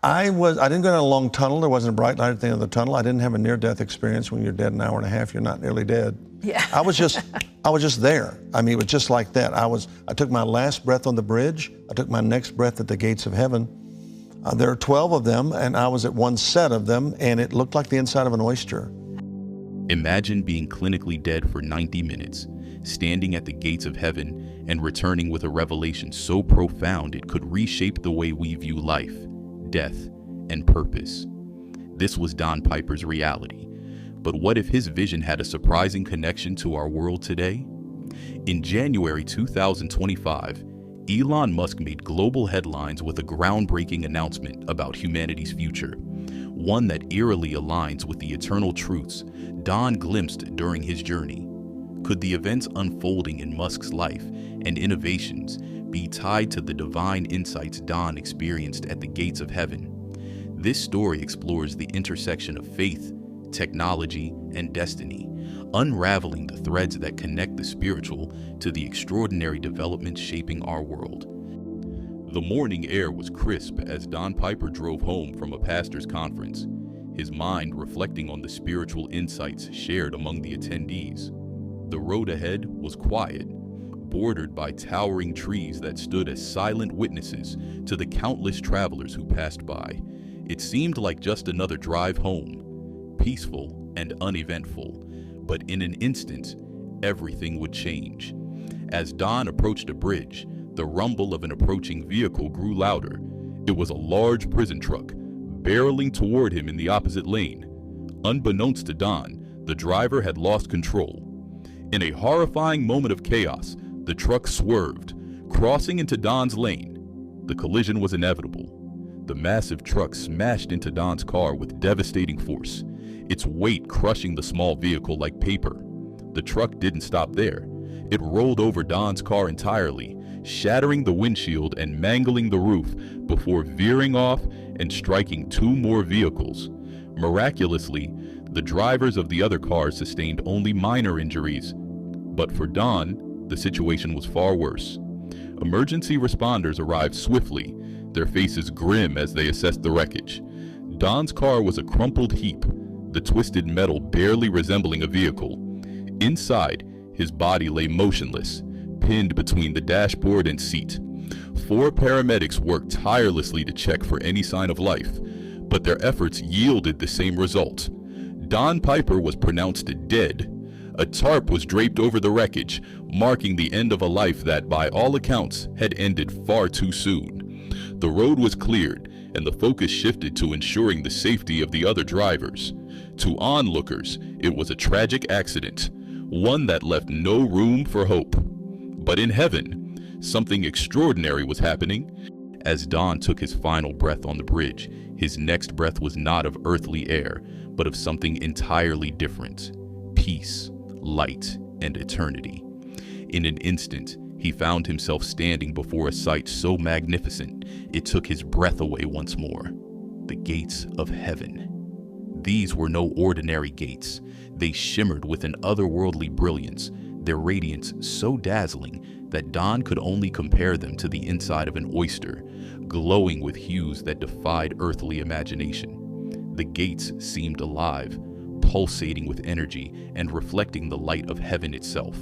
I didn't go down a long tunnel. There wasn't a bright light at the end of the tunnel. I didn't have a near-death experience. When you're dead an hour and a half, you're not nearly dead. Yeah. I was just there. I mean, it was just like that. I took my last breath on the bridge. I took my next breath at the gates of heaven. There are 12 of them, and I was at one set of them, and it looked like the inside of an oyster. Imagine being clinically dead for 90 minutes, standing at the gates of heaven and returning with a revelation so profound it could reshape the way we view life, death, and purpose. This was Don Piper's reality. But what if his vision had a surprising connection to our world today? In January 2025, Elon Musk made global headlines with a groundbreaking announcement about humanity's future, one that eerily aligns with the eternal truths Don glimpsed during his journey. Could the events unfolding in Musk's life and innovations be tied to the divine insights Don experienced at the gates of heaven? This story explores the intersection of faith, technology, and destiny, unraveling the threads that connect the spiritual to the extraordinary developments shaping our world. The morning air was crisp as Don Piper drove home from a pastor's conference, his mind reflecting on the spiritual insights shared among the attendees. The road ahead was quiet, bordered by towering trees that stood as silent witnesses to the countless travelers who passed by. It seemed like just another drive home, peaceful and uneventful, but in an instant, everything would change. As Don approached a bridge, the rumble of an approaching vehicle grew louder. It was a large prison truck, barreling toward him in the opposite lane. Unbeknownst to Don, the driver had lost control. In a horrifying moment of chaos, the truck swerved, crossing into Don's lane. The collision was inevitable. The massive truck smashed into Don's car with devastating force, its weight crushing the small vehicle like paper. The truck didn't stop there. It rolled over Don's car entirely, shattering the windshield and mangling the roof before veering off and striking two more vehicles. Miraculously, the drivers of the other cars sustained only minor injuries. But for Don, the situation was far worse. Emergency responders arrived swiftly, their faces grim as they assessed the wreckage. Don's car was a crumpled heap, the twisted metal barely resembling a vehicle. Inside, his body lay motionless, pinned between the dashboard and seat. 4 paramedics worked tirelessly to check for any sign of life, but their efforts yielded the same result. Don Piper was pronounced dead. A tarp was draped over the wreckage, marking the end of a life that, by all accounts, had ended far too soon. The road was cleared, and the focus shifted to ensuring the safety of the other drivers. To onlookers, it was a tragic accident, one that left no room for hope. But in heaven, something extraordinary was happening. As Don took his final breath on the bridge, his next breath was not of earthly air, but of something entirely different: peace, light, and eternity. In an instant, he found himself standing before a sight so magnificent, it took his breath away once more. The gates of heaven. These were no ordinary gates. They shimmered with an otherworldly brilliance, their radiance so dazzling that Don could only compare them to the inside of an oyster, glowing with hues that defied earthly imagination. The gates seemed alive, pulsating with energy and reflecting the light of heaven itself.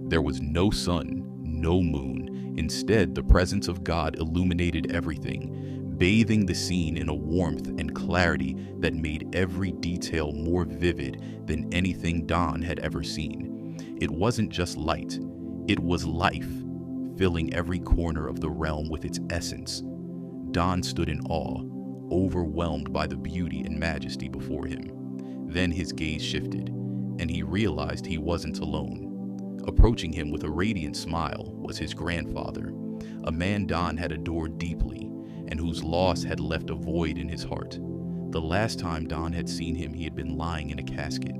There was no sun, no moon. Instead, the presence of God illuminated everything, bathing the scene in a warmth and clarity that made every detail more vivid than anything Don had ever seen. It wasn't just light, it was life, filling every corner of the realm with its essence. Don stood in awe, overwhelmed by the beauty and majesty before him. Then his gaze shifted, and he realized he wasn't alone. Approaching him with a radiant smile was his grandfather, a man Don had adored deeply, and whose loss had left a void in his heart. The last time Don had seen him, he had been lying in a casket,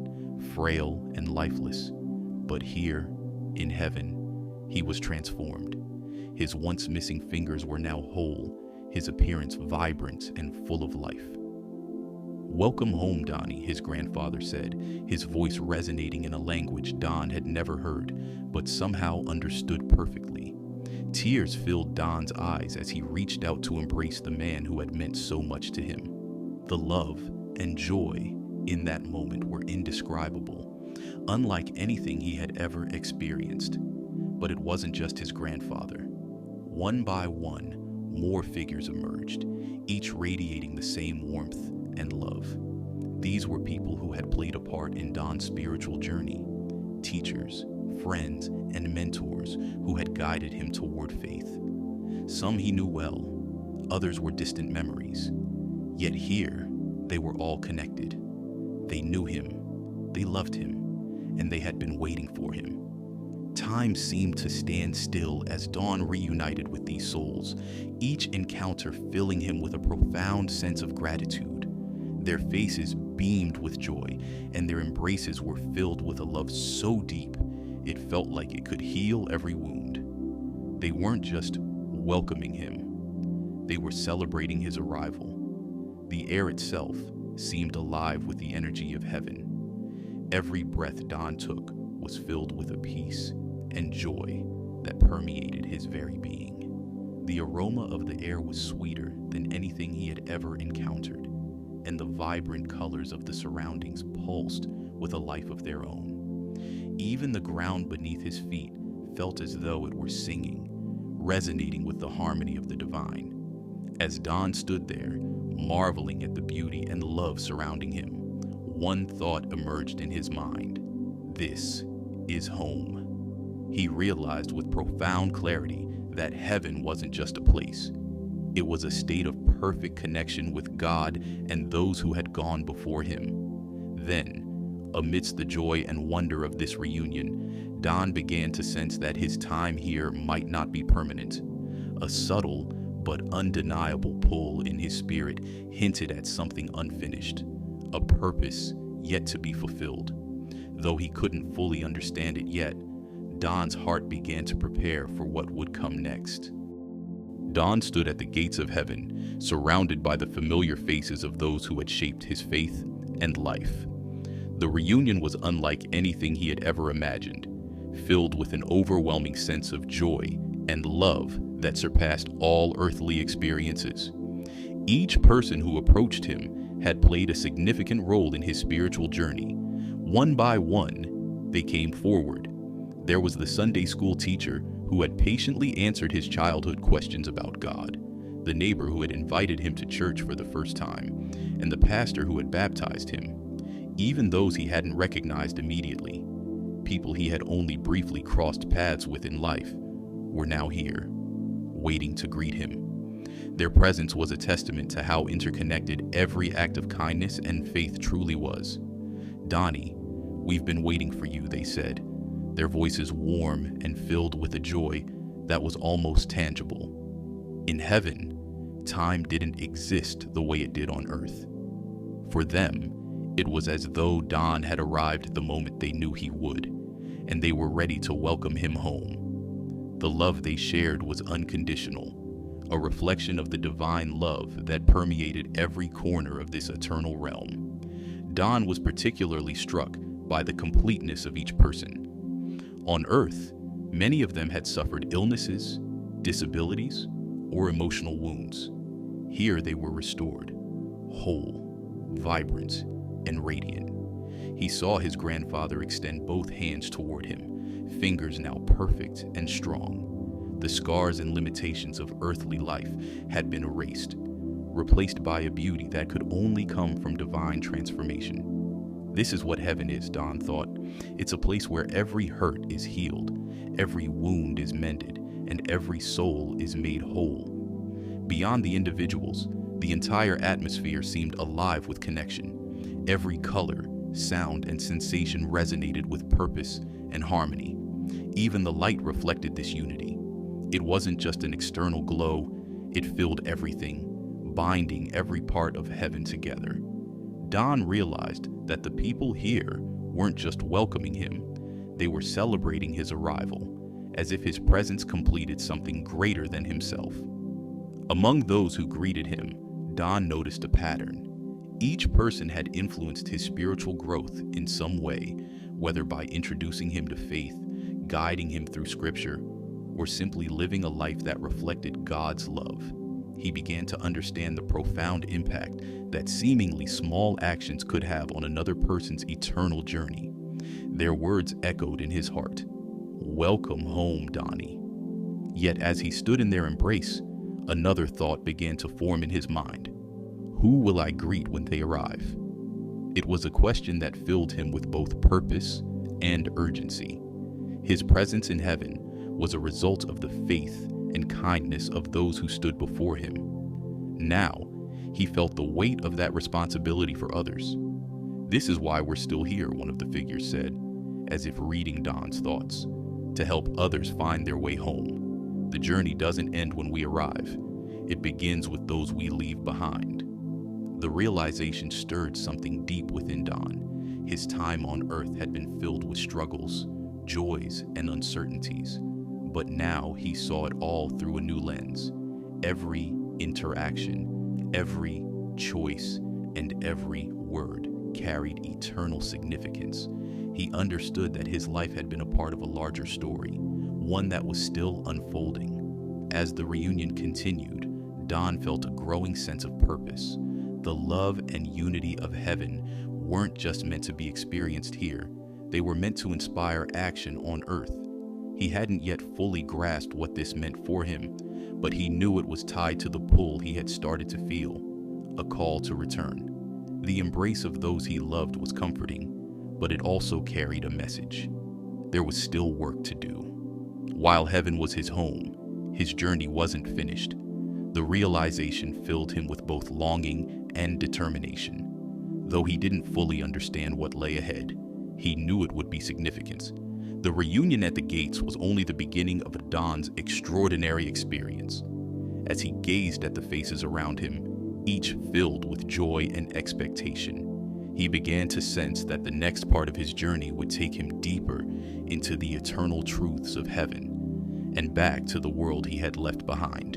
frail and lifeless. But here, in heaven, he was transformed. His once missing fingers were now whole, his appearance vibrant and full of life. "Welcome home, Donnie," his grandfather said, his voice resonating in a language Don had never heard, but somehow understood perfectly. Tears filled Don's eyes as he reached out to embrace the man who had meant so much to him. The love and joy in that moment were indescribable, unlike anything he had ever experienced. But it wasn't just his grandfather. One by one, more figures emerged, each radiating the same warmth and love. These were people who had played a part in Don's spiritual journey, teachers, friends, and mentors who had guided him toward faith. Some he knew well, others were distant memories. Yet here, they were all connected. They knew him, they loved him, and they had been waiting for him. Time seemed to stand still as Don reunited with these souls, each encounter filling him with a profound sense of gratitude. Their faces beamed with joy, and their embraces were filled with a love so deep, it felt like it could heal every wound. They weren't just welcoming him, they were celebrating his arrival. The air itself seemed alive with the energy of heaven. Every breath Don took was filled with a peace and joy that permeated his very being. The aroma of the air was sweeter than anything he had ever encountered, and the vibrant colors of the surroundings pulsed with a life of their own. Even the ground beneath his feet felt as though it were singing, resonating with the harmony of the divine. As Don stood there, marveling at the beauty and love surrounding him, one thought emerged in his mind: this is home. He realized with profound clarity that heaven wasn't just a place. It was a state of perfect connection with God and those who had gone before him. Then, amidst the joy and wonder of this reunion, Don began to sense that his time here might not be permanent. A subtle but undeniable pull in his spirit hinted at something unfinished, a purpose yet to be fulfilled. Though he couldn't fully understand it yet, Don's heart began to prepare for what would come next. Don stood at the gates of heaven, surrounded by the familiar faces of those who had shaped his faith and life. The reunion was unlike anything he had ever imagined, filled with an overwhelming sense of joy and love that surpassed all earthly experiences. Each person who approached him had played a significant role in his spiritual journey. One by one, they came forward. There was the Sunday school teacher who had patiently answered his childhood questions about God, the neighbor who had invited him to church for the first time, and the pastor who had baptized him. Even those he hadn't recognized immediately, people he had only briefly crossed paths with in life, were now here, waiting to greet him. Their presence was a testament to how interconnected every act of kindness and faith truly was. "Donnie, we've been waiting for you," they said, their voices warm and filled with a joy that was almost tangible. In heaven, time didn't exist the way it did on earth. For them, it was as though Don had arrived the moment they knew he would, and they were ready to welcome him home. The love they shared was unconditional, a reflection of the divine love that permeated every corner of this eternal realm. Don was particularly struck by the completeness of each person. On earth, many of them had suffered illnesses, disabilities, or emotional wounds. Here they were restored, whole, vibrant, and radiant. He saw his grandfather extend both hands toward him, fingers now perfect and strong. The scars and limitations of earthly life had been erased, replaced by a beauty that could only come from divine transformation. This is what heaven is, Don thought. It's a place where every hurt is healed, every wound is mended, and every soul is made whole. Beyond the individuals, the entire atmosphere seemed alive with connection. Every color, sound, and sensation resonated with purpose and harmony. Even the light reflected this unity. It wasn't just an external glow, it filled everything, binding every part of heaven together. Don realized that the people here weren't just welcoming him, they were celebrating his arrival, as if his presence completed something greater than himself. Among those who greeted him, Don noticed a pattern. Each person had influenced his spiritual growth in some way, whether by introducing him to faith, guiding him through scripture, or simply living a life that reflected God's love. He began to understand the profound impact that seemingly small actions could have on another person's eternal journey. Their words echoed in his heart, "Welcome home, Donnie." Yet as he stood in their embrace, another thought began to form in his mind. Who will I greet when they arrive? It was a question that filled him with both purpose and urgency. His presence in heaven was a result of the faith and kindness of those who stood before him. Now, he felt the weight of that responsibility for others. "This is why we're still here," one of the figures said, as if reading Don's thoughts, "to help others find their way home. The journey doesn't end when we arrive. It begins with those we leave behind." The realization stirred something deep within Don. His time on earth had been filled with struggles, joys, and uncertainties. But now he saw it all through a new lens. Every interaction, every choice, and every word carried eternal significance. He understood that his life had been a part of a larger story, one that was still unfolding. As the reunion continued, Don felt a growing sense of purpose. The love and unity of heaven weren't just meant to be experienced here. They were meant to inspire action on earth. He hadn't yet fully grasped what this meant for him, but he knew it was tied to the pull he had started to feel, a call to return. The embrace of those he loved was comforting, but it also carried a message. There was still work to do. While heaven was his home, his journey wasn't finished. The realization filled him with both longing and determination. Though he didn't fully understand what lay ahead, he knew it would be significant. The reunion at the gates was only the beginning of Don's extraordinary experience. As he gazed at the faces around him, each filled with joy and expectation, he began to sense that the next part of his journey would take him deeper into the eternal truths of heaven and back to the world he had left behind.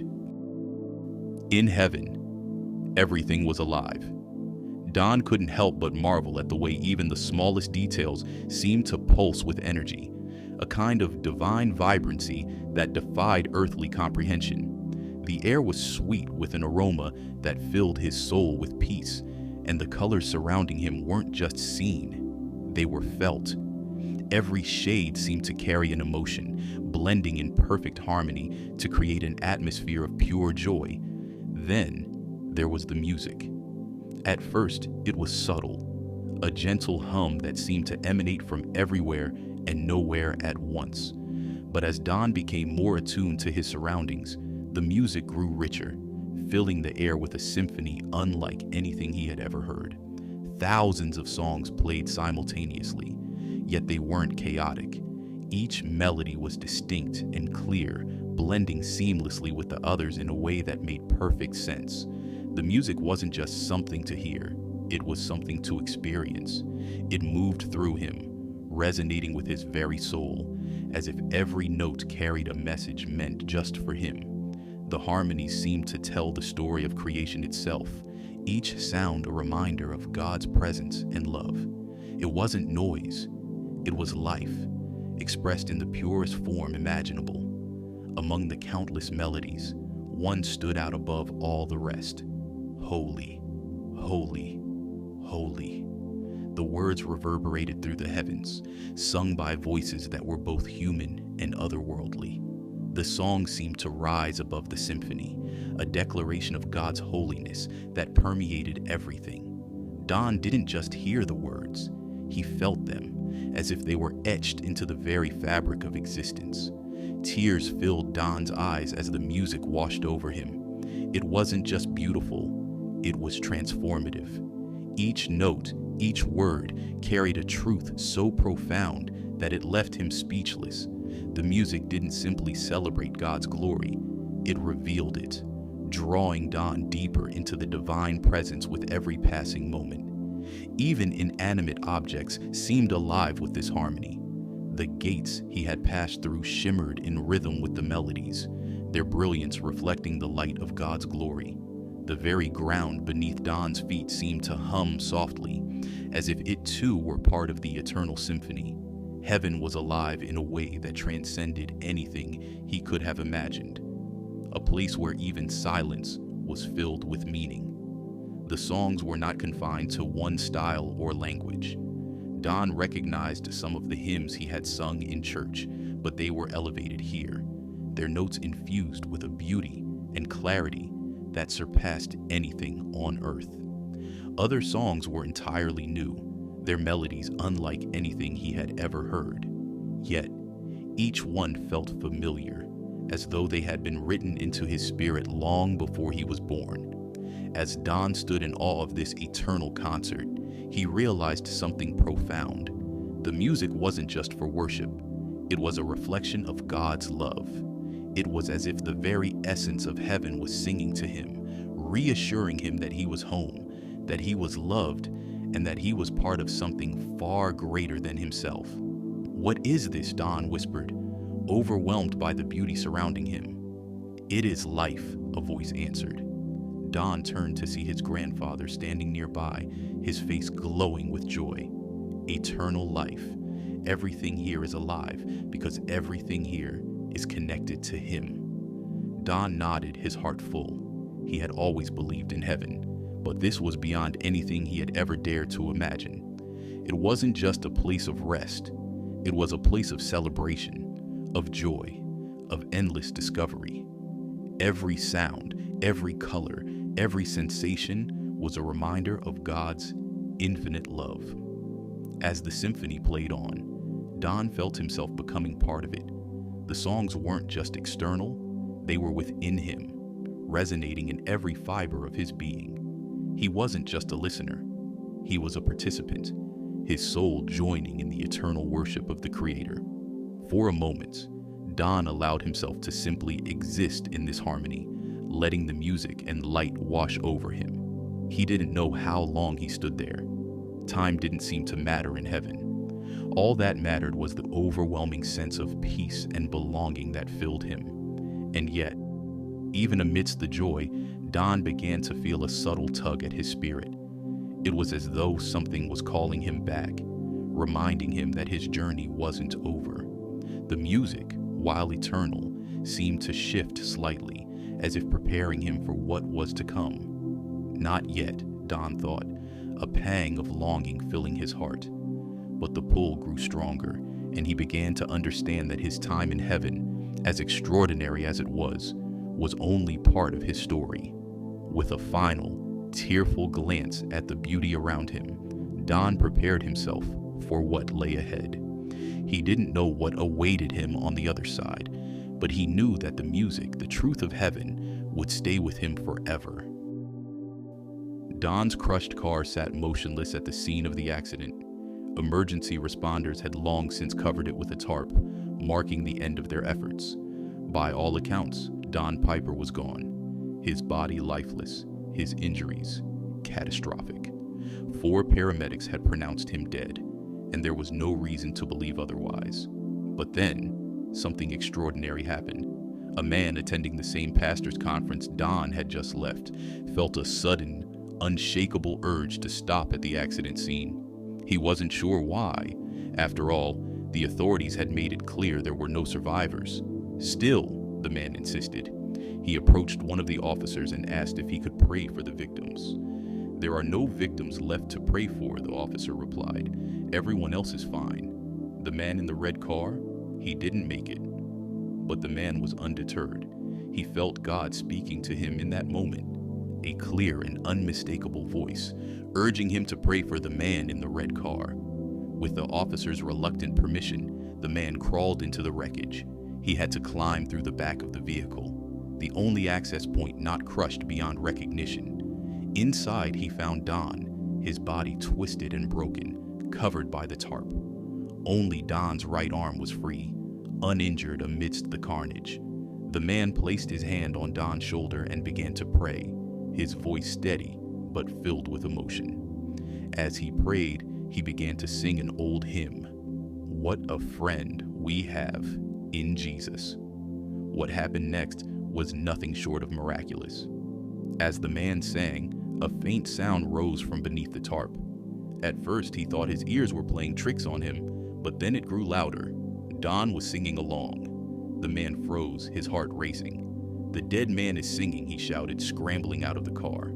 In heaven, everything was alive. Don couldn't help but marvel at the way even the smallest details seemed to pulse with energy, a kind of divine vibrancy that defied earthly comprehension. The air was sweet with an aroma that filled his soul with peace, and the colors surrounding him weren't just seen, they were felt. Every shade seemed to carry an emotion, blending in perfect harmony to create an atmosphere of pure joy. Then there was the music. At first, it was subtle, a gentle hum that seemed to emanate from everywhere and nowhere at once. But as Don became more attuned to his surroundings, the music grew richer, filling the air with a symphony unlike anything he had ever heard. Thousands of songs played simultaneously, yet they weren't chaotic. Each melody was distinct and clear, blending seamlessly with the others in a way that made perfect sense. The music wasn't just something to hear, it was something to experience. It moved through him, resonating with his very soul, as if every note carried a message meant just for him. The harmonies seemed to tell the story of creation itself, each sound a reminder of God's presence and love. It wasn't noise, it was life, expressed in the purest form imaginable. Among the countless melodies, one stood out above all the rest. Holy, holy, holy. The words reverberated through the heavens, sung by voices that were both human and otherworldly. The song seemed to rise above the symphony, a declaration of God's holiness that permeated everything. Don didn't just hear the words, he felt them, as if they were etched into the very fabric of existence. Tears filled Don's eyes as the music washed over him. It wasn't just beautiful, it was transformative. Each note, each word carried a truth so profound that it left him speechless. The music didn't simply celebrate God's glory, it revealed it, drawing Don deeper into the divine presence with every passing moment. Even inanimate objects seemed alive with this harmony. The gates he had passed through shimmered in rhythm with the melodies, their brilliance reflecting the light of God's glory. The very ground beneath Don's feet seemed to hum softly, as if it too were part of the eternal symphony. Heaven was alive in a way that transcended anything he could have imagined. A place where even silence was filled with meaning. The songs were not confined to one style or language. Don recognized some of the hymns he had sung in church, but they were elevated here, their notes infused with a beauty and clarity that surpassed anything on earth. Other songs were entirely new, their melodies unlike anything he had ever heard. Yet, each one felt familiar, as though they had been written into his spirit long before he was born. As Don stood in awe of this eternal concert, he realized something profound. The music wasn't just for worship. It was a reflection of God's love. It was as if the very essence of heaven was singing to him, reassuring him that he was home, that he was loved, and that he was part of something far greater than himself. "What is this?" Don whispered, overwhelmed by the beauty surrounding him. "It is life," a voice answered. Don turned to see his grandfather standing nearby, his face glowing with joy. Eternal life. Everything here is alive because everything here is connected to him. Don nodded, his heart full. He had always believed in heaven, but this was beyond anything he had ever dared to imagine. It wasn't just a place of rest. It was a place of celebration, of joy, of endless discovery. Every sound, every color, every sensation was a reminder of God's infinite love. As the symphony played on, Don felt himself becoming part of it. The songs weren't just external, they were within him, resonating in every fiber of his being. He wasn't just a listener, he was a participant, his soul joining in the eternal worship of the Creator. For a moment, Don allowed himself to simply exist in this harmony, letting the music and light wash over him. He didn't know how long he stood there. Time didn't seem to matter in heaven. All that mattered was the overwhelming sense of peace and belonging that filled him. And yet, even amidst the joy, Don began to feel a subtle tug at his spirit. It was as though something was calling him back, reminding him that his journey wasn't over. The music, while eternal, seemed to shift slightly, as if preparing him for what was to come. Not yet, Don thought, a pang of longing filling his heart. But the pull grew stronger, and he began to understand that his time in heaven, as extraordinary as it was only part of his story. With a final, tearful glance at the beauty around him, Don prepared himself for what lay ahead. He didn't know what awaited him on the other side, but he knew that the music, the truth of heaven, would stay with him forever. Don's crushed car sat motionless at the scene of the accident. Emergency responders had long since covered it with a tarp, marking the end of their efforts. By all accounts, Don Piper was gone, his body lifeless, his injuries catastrophic. 4 paramedics had pronounced him dead, and there was no reason to believe otherwise. But then, something extraordinary happened. A man attending the same pastor's conference Don had just left felt a sudden, unshakable urge to stop at the accident scene. He wasn't sure why. After all, the authorities had made it clear there were no survivors. Still, the man insisted. He approached one of the officers and asked if he could pray for the victims. "There are no victims left to pray for," the officer replied. "Everyone else is fine. The man in the red car, he didn't make it." But the man was undeterred. He felt God speaking to him in that moment, a clear and unmistakable voice, urging him to pray for the man in the red car. With the officer's reluctant permission, the man crawled into the wreckage. He had to climb through the back of the vehicle, the only access point not crushed beyond recognition. Inside, he found Don, his body twisted and broken, covered by the tarp. Only Don's right arm was free, uninjured amidst the carnage. The man placed his hand on Don's shoulder and began to pray, his voice steady but filled with emotion. As he prayed, he began to sing an old hymn, "What a Friend We Have in Jesus." What happened next was nothing short of miraculous. As the man sang, a faint sound rose from beneath the tarp. At first, he thought his ears were playing tricks on him, But then it grew louder. Don was singing along. The man froze, his heart racing. "The dead man is singing," he shouted, scrambling out of the car.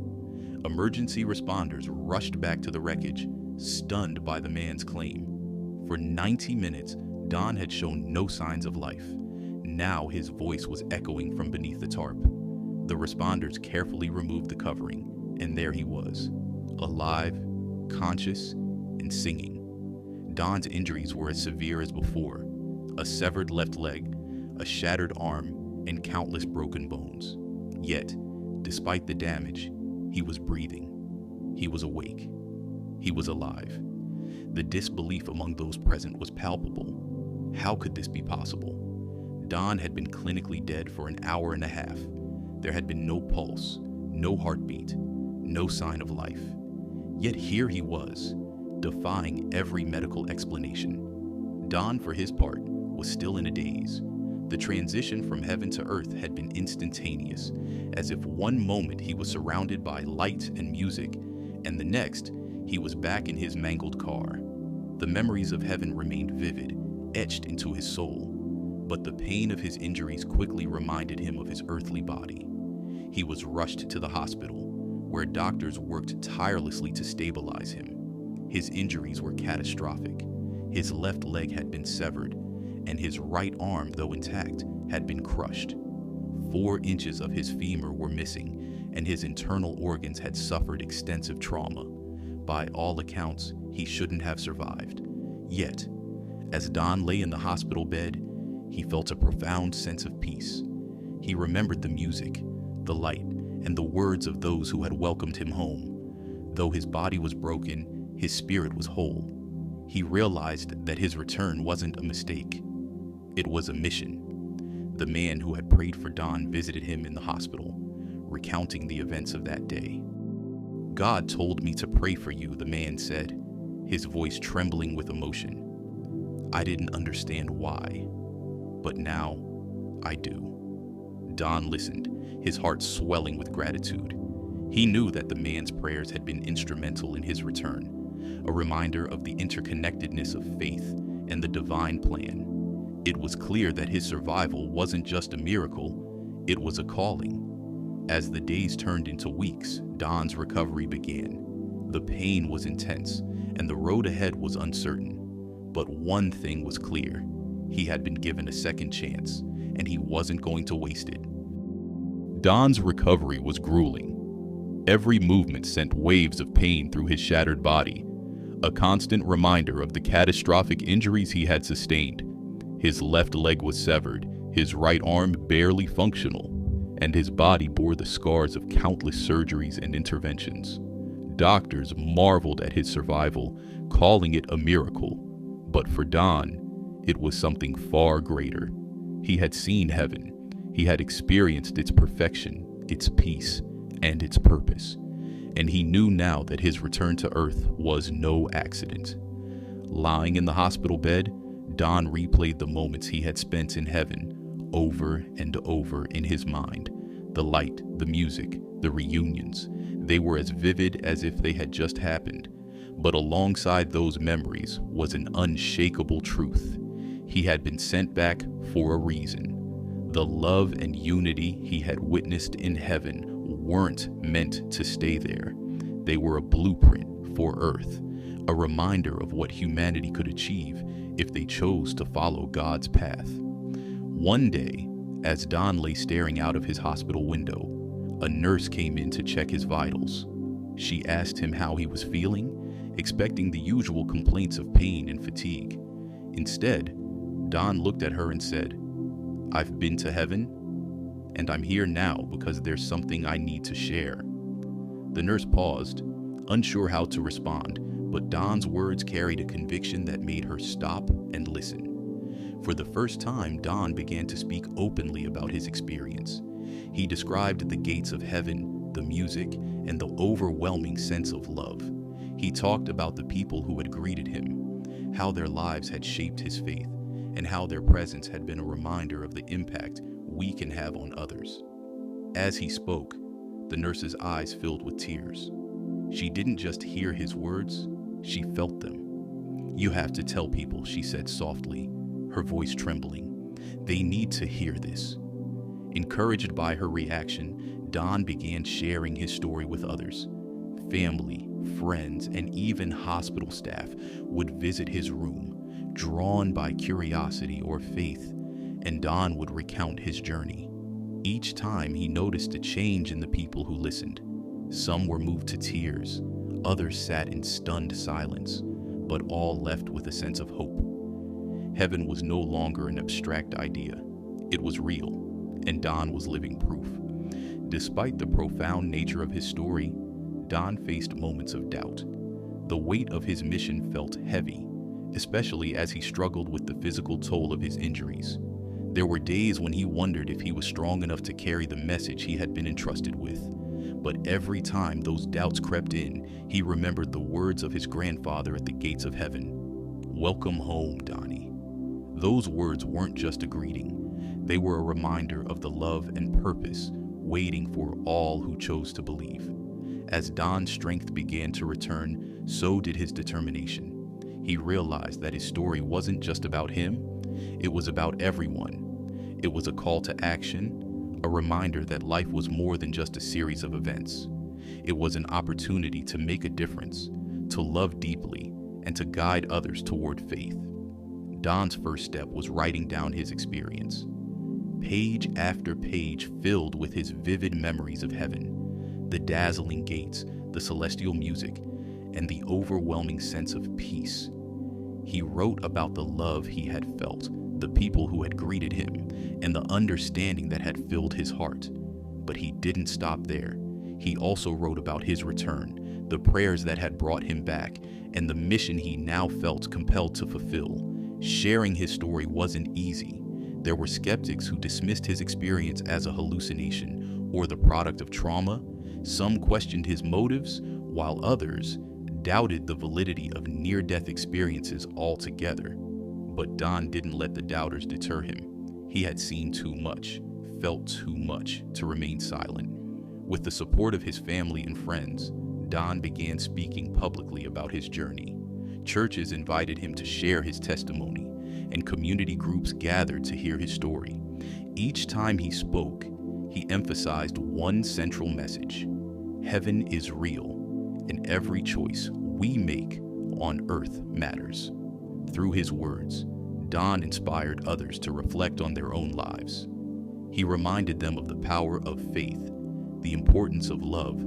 Emergency responders rushed back to the wreckage, stunned by the man's claim. For 90 minutes, Don had shown no signs of life. Now his voice was echoing from beneath the tarp. The responders carefully removed the covering, and there he was, alive, conscious, and singing. Don's injuries were as severe as before: a severed left leg, a shattered arm, and countless broken bones. Yet, despite the damage, he was breathing. He was awake. He was alive. The disbelief among those present was palpable. How could this be possible? Don had been clinically dead for an hour and a half. There had been no pulse, no heartbeat, no sign of life. Yet here he was, defying every medical explanation. Don, for his part, was still in a daze. The transition from heaven to earth had been instantaneous, as if one moment he was surrounded by light and music, and the next, he was back in his mangled car. The memories of heaven remained vivid, etched into his soul, but the pain of his injuries quickly reminded him of his earthly body. He was rushed to the hospital, where doctors worked tirelessly to stabilize him. His injuries were catastrophic. His left leg had been severed, and his right arm, though intact, had been crushed. 4 inches of his femur were missing, and his internal organs had suffered extensive trauma. By all accounts, he shouldn't have survived. Yet, as Don lay in the hospital bed, he felt a profound sense of peace. He remembered the music, the light, and the words of those who had welcomed him home. Though his body was broken, his spirit was whole. He realized that his return wasn't a mistake. It was a mission. The man who had prayed for Don visited him in the hospital, recounting the events of that day. "God told me to pray for you," the man said, his voice trembling with emotion. "I didn't understand why, but now I do." Don listened, his heart swelling with gratitude. He knew that the man's prayers had been instrumental in his return, a reminder of the interconnectedness of faith and the divine plan. It was clear that his survival wasn't just a miracle, it was a calling. As the days turned into weeks, Don's recovery began. The pain was intense, and the road ahead was uncertain. But one thing was clear: he had been given a second chance, and he wasn't going to waste it. Don's recovery was grueling. Every movement sent waves of pain through his shattered body, a constant reminder of the catastrophic injuries he had sustained. His left leg was severed, his right arm barely functional, and his body bore the scars of countless surgeries and interventions. Doctors marveled at his survival, calling it a miracle. But for Don, it was something far greater. He had seen heaven. He had experienced its perfection, its peace, and its purpose. And he knew now that his return to earth was no accident. Lying in the hospital bed, Don replayed the moments he had spent in heaven over and over in his mind. The light, the music, the reunions, they were as vivid as if they had just happened. But alongside those memories was an unshakable truth. He had been sent back for a reason. The love and unity he had witnessed in heaven weren't meant to stay there. They were a blueprint for earth, a reminder of what humanity could achieve if they chose to follow God's path. One day, as Don lay staring out of his hospital window, a nurse came in to check his vitals. She asked him how he was feeling, expecting the usual complaints of pain and fatigue. Instead, Don looked at her and said, "I've been to heaven, and I'm here now because there's something I need to share." The nurse paused, unsure how to respond, but Don's words carried a conviction that made her stop and listen. For the first time, Don began to speak openly about his experience. He described the gates of heaven, the music, and the overwhelming sense of love. He talked about the people who had greeted him, how their lives had shaped his faith, and how their presence had been a reminder of the impact we can have on others. As he spoke, the nurse's eyes filled with tears. She didn't just hear his words, she felt them. "You have to tell people," she said softly, her voice trembling. "They need to hear this." Encouraged by her reaction, Don began sharing his story with others. Family, friends, and even hospital staff would visit his room, drawn by curiosity or faith, and Don would recount his journey. Each time he noticed a change in the people who listened. Some were moved to tears, others sat in stunned silence, but all left with a sense of hope. Heaven was no longer an abstract idea. It was real, and Don was living proof. Despite the profound nature of his story, Don faced moments of doubt. The weight of his mission felt heavy, especially as he struggled with the physical toll of his injuries. There were days when he wondered if he was strong enough to carry the message he had been entrusted with. But every time those doubts crept in, he remembered the words of his grandfather at the gates of heaven. "Welcome home, Donnie." Those words weren't just a greeting. They were a reminder of the love and purpose waiting for all who chose to believe. As Don's strength began to return, so did his determination. He realized that his story wasn't just about him, it was about everyone. It was a call to action, a reminder that life was more than just a series of events. It was an opportunity to make a difference, to love deeply, and to guide others toward faith. Don's first step was writing down his experience. Page after page filled with his vivid memories of heaven, the dazzling gates, the celestial music, and the overwhelming sense of peace. He wrote about the love he had felt, the people who had greeted him, and the understanding that had filled his heart. But he didn't stop there. He also wrote about his return, the prayers that had brought him back, and the mission he now felt compelled to fulfill. Sharing his story wasn't easy. There were skeptics who dismissed his experience as a hallucination or the product of trauma. Some questioned his motives, while others doubted the validity of near-death experiences altogether. But Don didn't let the doubters deter him. He had seen too much, felt too much to remain silent. With the support of his family and friends, Don began speaking publicly about his journey. Churches invited him to share his testimony, and community groups gathered to hear his story. Each time he spoke, he emphasized one central message: heaven is real, and every choice we make on earth matters. Through his words, Don inspired others to reflect on their own lives. He reminded them of the power of faith, the importance of love,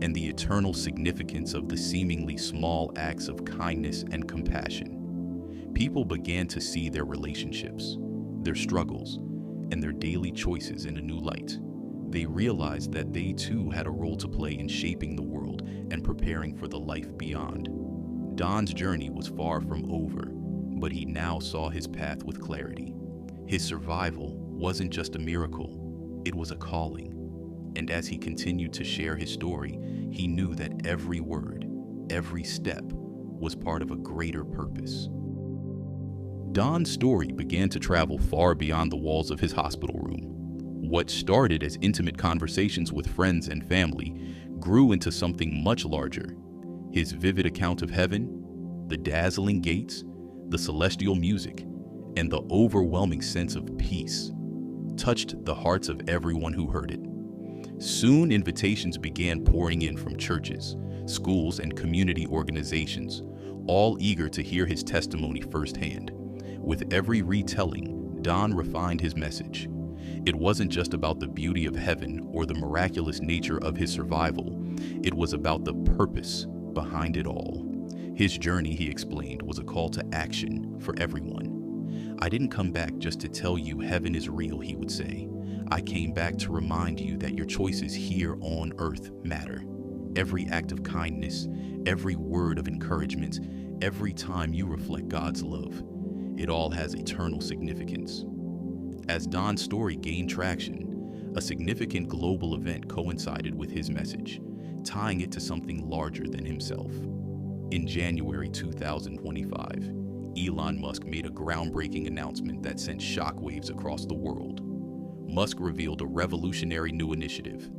and the eternal significance of the seemingly small acts of kindness and compassion. People began to see their relationships, their struggles, and their daily choices in a new light. They realized that they too had a role to play in shaping the world and preparing for the life beyond. Don's journey was far from over, but he now saw his path with clarity. His survival wasn't just a miracle, it was a calling. And as he continued to share his story, he knew that every word, every step, was part of a greater purpose. Don's story began to travel far beyond the walls of his hospital room. What started as intimate conversations with friends and family grew into something much larger. His vivid account of heaven, the dazzling gates, the celestial music, and the overwhelming sense of peace touched the hearts of everyone who heard it. Soon, invitations began pouring in from churches, schools, and community organizations, all eager to hear his testimony firsthand. With every retelling, Don refined his message. It wasn't just about the beauty of heaven or the miraculous nature of his survival. It was about the purpose behind it all. His journey, he explained, was a call to action for everyone. "I didn't come back just to tell you heaven is real," he would say. "I came back to remind you that your choices here on earth matter. Every act of kindness, every word of encouragement, every time you reflect God's love, it all has eternal significance." As Don's story gained traction, a significant global event coincided with his message, tying it to something larger than himself. In January 2025, Elon Musk made a groundbreaking announcement that sent shockwaves across the world. Musk revealed a revolutionary new initiative,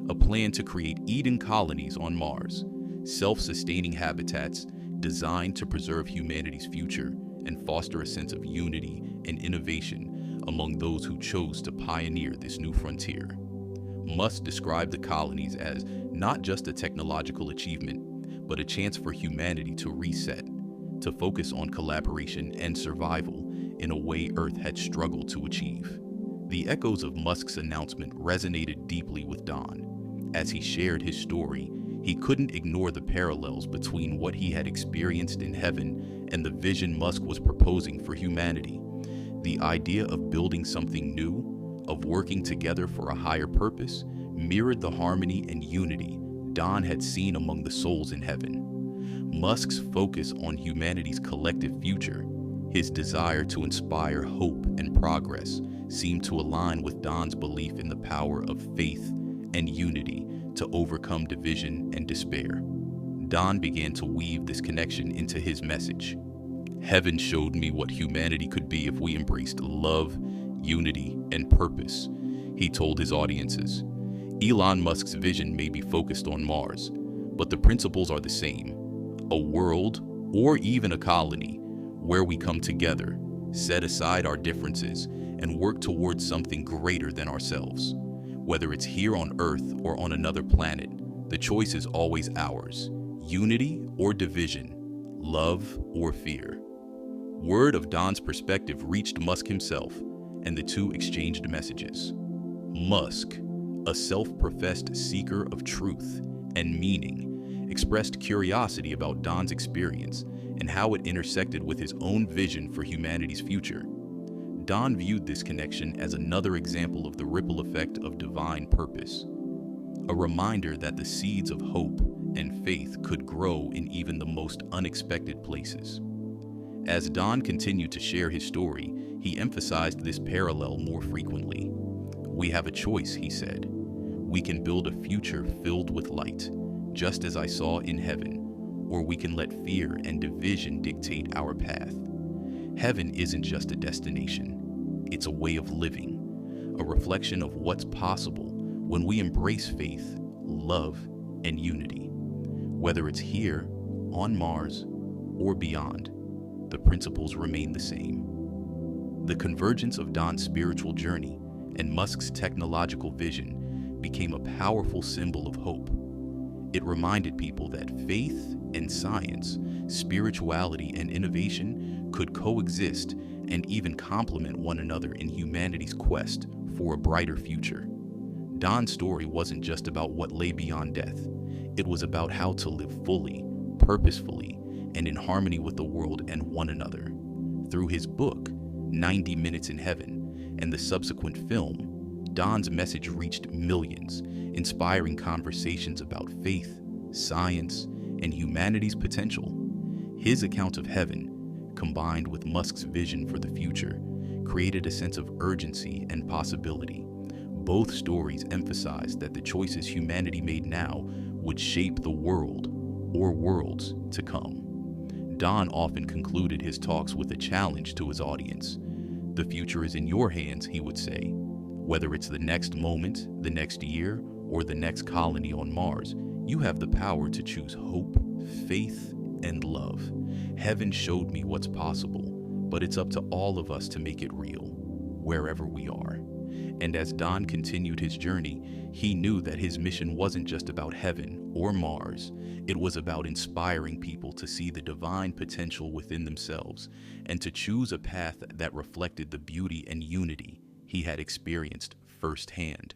a plan to create Eden colonies on Mars, self-sustaining habitats designed to preserve humanity's future and foster a sense of unity and innovation among those who chose to pioneer this new frontier. Musk described the colonies as not just a technological achievement, but a chance for humanity to reset, to focus on collaboration and survival in a way Earth had struggled to achieve. The echoes of Musk's announcement resonated deeply with Don. As he shared his story, he couldn't ignore the parallels between what he had experienced in heaven and the vision Musk was proposing for humanity. The idea of building something new, of working together for a higher purpose, mirrored the harmony and unity Don had seen among the souls in heaven. Musk's focus on humanity's collective future, his desire to inspire hope and progress, seemed to align with Don's belief in the power of faith and unity to overcome division and despair. Don began to weave this connection into his message. Heaven showed me what humanity could be if we embraced love, unity, and purpose, he told his audiences. Elon Musk's vision may be focused on Mars, but the principles are the same. A world, or even a colony, where we come together, set aside our differences, and work towards something greater than ourselves. Whether it's here on Earth or on another planet, the choice is always ours. Unity or division, love or fear. Word of Don's perspective reached Musk himself, and the two exchanged messages. Musk, a self-professed seeker of truth and meaning, expressed curiosity about Don's experience and how it intersected with his own vision for humanity's future. Don viewed this connection as another example of the ripple effect of divine purpose, a reminder that the seeds of hope and faith could grow in even the most unexpected places. As Don continued to share his story, he emphasized this parallel more frequently. We have a choice, he said. We can build a future filled with light, just as I saw in heaven, or we can let fear and division dictate our path. Heaven isn't just a destination, it's a way of living, a reflection of what's possible when we embrace faith, love, and unity. Whether it's here, on Mars, or beyond, the principles remain the same. The convergence of Don's spiritual journey and Musk's technological vision became a powerful symbol of hope. It reminded people that faith and science, spirituality and innovation could coexist and even complement one another in humanity's quest for a brighter future. Don's story wasn't just about what lay beyond death. It was about how to live fully, purposefully, and in harmony with the world and one another. Through his book, 90 Minutes in Heaven, and the subsequent film, Don's message reached millions, inspiring conversations about faith, science, and humanity's potential. His account of heaven, combined with Musk's vision for the future, created a sense of urgency and possibility. Both stories emphasized that the choices humanity made now would shape the world or worlds to come. Don often concluded his talks with a challenge to his audience. The future is in your hands, he would say. Whether it's the next moment, the next year, or the next colony on Mars, you have the power to choose hope, faith, and love. Heaven showed me what's possible, but it's up to all of us to make it real, wherever we are. And as Don continued his journey, he knew that his mission wasn't just about heaven or Mars. It was about inspiring people to see the divine potential within themselves and to choose a path that reflected the beauty and unity he had experienced firsthand.